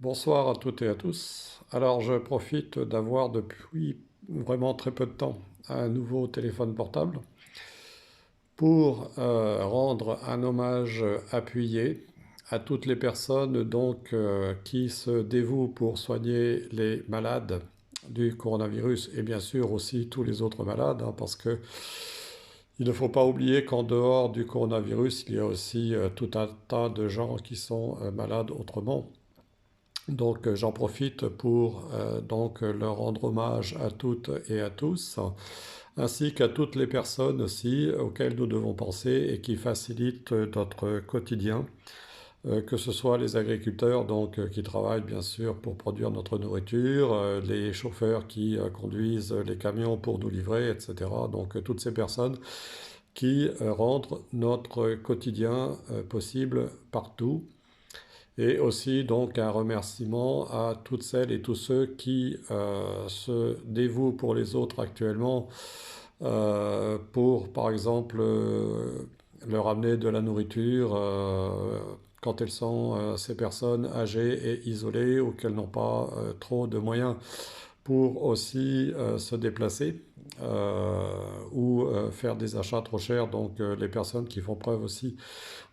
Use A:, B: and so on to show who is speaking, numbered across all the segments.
A: Bonsoir à toutes et à tous. Alors je profite d'avoir depuis vraiment très peu de temps un nouveau téléphone portable pour rendre un hommage appuyé à toutes les personnes qui se dévouent pour soigner les malades du coronavirus et bien sûr aussi tous les autres malades, hein, parce que il ne faut pas oublier qu'en dehors du coronavirus, il y a aussi tout un tas de gens qui sont malades autrement. Donc j'en profite pour leur rendre hommage à toutes et à tous, ainsi qu'à toutes les personnes aussi auxquelles nous devons penser et qui facilitent notre quotidien, que ce soit les agriculteurs qui travaillent bien sûr pour produire notre nourriture, les chauffeurs qui conduisent les camions pour nous livrer, etc. Donc toutes ces personnes qui rendent notre quotidien possible partout. Et aussi donc un remerciement à toutes celles et tous ceux qui se dévouent pour les autres actuellement, pour par exemple leur amener de la nourriture quand elles sont ces personnes âgées et isolées ou qu'elles n'ont pas trop de moyens pour aussi se déplacer ou faire des achats trop chers. Donc les personnes qui font preuve aussi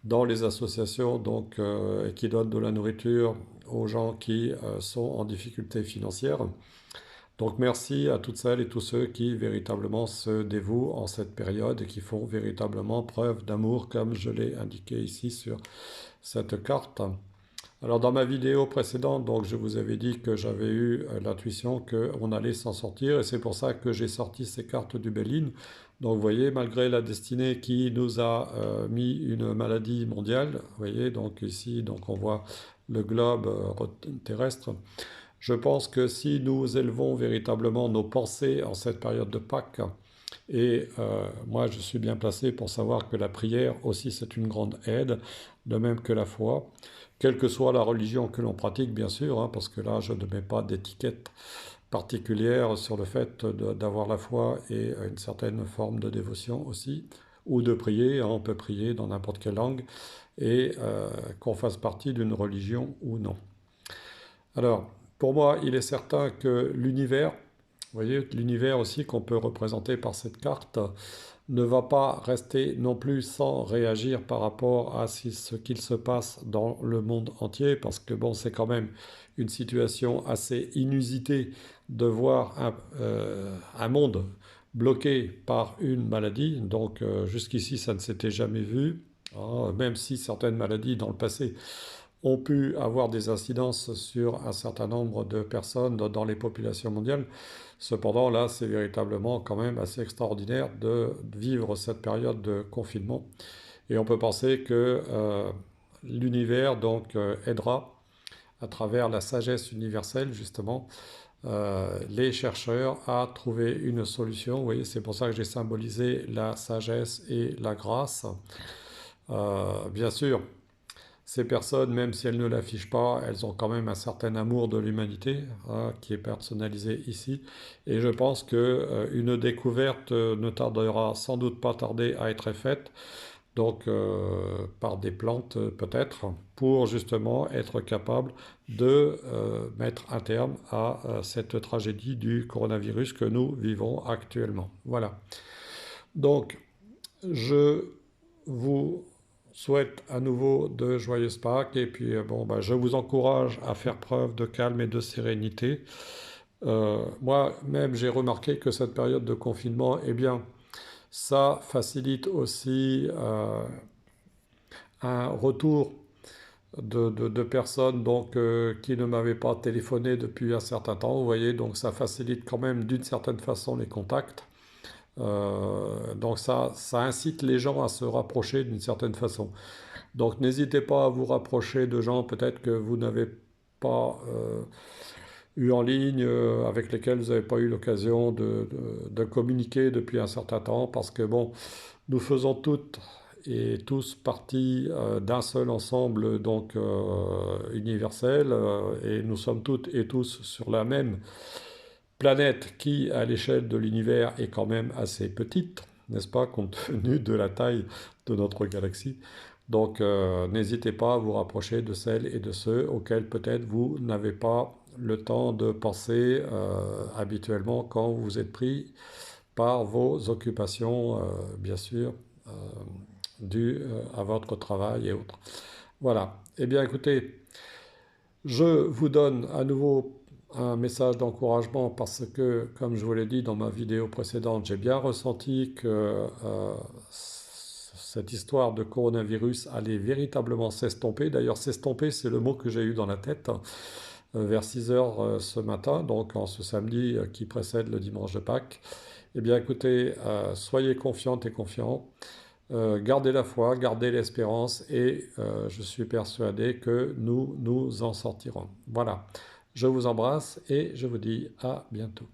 A: dans les associations et qui donnent de la nourriture aux gens qui sont en difficulté financière. Donc merci à toutes celles et tous ceux qui véritablement se dévouent en cette période et qui font véritablement preuve d'amour comme je l'ai indiqué ici sur cette carte. Alors dans ma vidéo précédente, donc je vous avais dit que j'avais eu l'intuition qu'on allait s'en sortir et c'est pour ça que j'ai sorti ces cartes du Béline. Donc vous voyez, malgré la destinée qui nous a mis une maladie mondiale, vous voyez, donc ici donc on voit le globe terrestre. Je pense que si nous élevons véritablement nos pensées en cette période de Pâques, et moi je suis bien placé pour savoir que la prière aussi c'est une grande aide, de même que la foi, quelle que soit la religion que l'on pratique bien sûr, hein, parce que là je ne mets pas d'étiquette particulière sur le fait d'avoir la foi et une certaine forme de dévotion aussi, ou de prier, hein, on peut prier dans n'importe quelle langue, et qu'on fasse partie d'une religion ou non. Alors, pour moi, il est certain que l'univers, vous voyez, l'univers aussi qu'on peut représenter par cette carte, ne va pas rester non plus sans réagir par rapport à ce qu'il se passe dans le monde entier, parce que bon, c'est quand même une situation assez inusitée de voir un monde bloqué par une maladie. Donc jusqu'ici, ça ne s'était jamais vu, hein, même si certaines maladies dans le passé ont pu avoir des incidences sur un certain nombre de personnes dans les populations mondiales. Cependant, là, c'est véritablement quand même assez extraordinaire de vivre cette période de confinement. Et on peut penser que l'univers aidera à travers la sagesse universelle justement les chercheurs à trouver une solution. Vous voyez, c'est pour ça que j'ai symbolisé la sagesse et la grâce. Bien sûr, ces personnes, même si elles ne l'affichent pas, elles ont quand même un certain amour de l'humanité, hein, qui est personnalisé ici. Et je pense qu'une découverte ne tardera sans doute pas tarder à être faite, par des plantes peut-être, pour justement être capable de mettre un terme à cette tragédie du coronavirus que nous vivons actuellement. Voilà. Donc, je vous souhaite à nouveau de joyeuses Pâques et puis je vous encourage à faire preuve de calme et de sérénité. Moi-même, j'ai remarqué que cette période de confinement, eh bien, ça facilite aussi un retour de personnes qui ne m'avaient pas téléphoné depuis un certain temps. Vous voyez, donc ça facilite quand même d'une certaine façon les contacts. Donc ça incite les gens à se rapprocher d'une certaine façon. Donc n'hésitez pas à vous rapprocher de gens peut-être que vous n'avez pas eu en ligne, avec lesquels vous n'avez pas eu l'occasion de communiquer depuis un certain temps, parce que bon, nous faisons toutes et tous partie d'un seul ensemble universel, et nous sommes toutes et tous sur la même planète qui, à l'échelle de l'univers, est quand même assez petite, n'est-ce pas, compte tenu de la taille de notre galaxie. Donc n'hésitez pas à vous rapprocher de celles et de ceux auxquels peut-être vous n'avez pas le temps de penser habituellement quand vous êtes pris par vos occupations, bien sûr, euh, dues à votre travail et autres. Voilà. Eh bien, écoutez, je vous donne à nouveau un message d'encouragement parce que, comme je vous l'ai dit dans ma vidéo précédente, j'ai bien ressenti que cette histoire de coronavirus allait véritablement s'estomper. D'ailleurs, s'estomper, c'est le mot que j'ai eu dans la tête vers 6 heures ce matin, donc en ce samedi qui précède le dimanche de Pâques. Eh bien, écoutez, soyez confiantes et confiants. Gardez la foi, gardez l'espérance et je suis persuadé que nous nous en sortirons. Voilà, je vous embrasse et je vous dis à bientôt.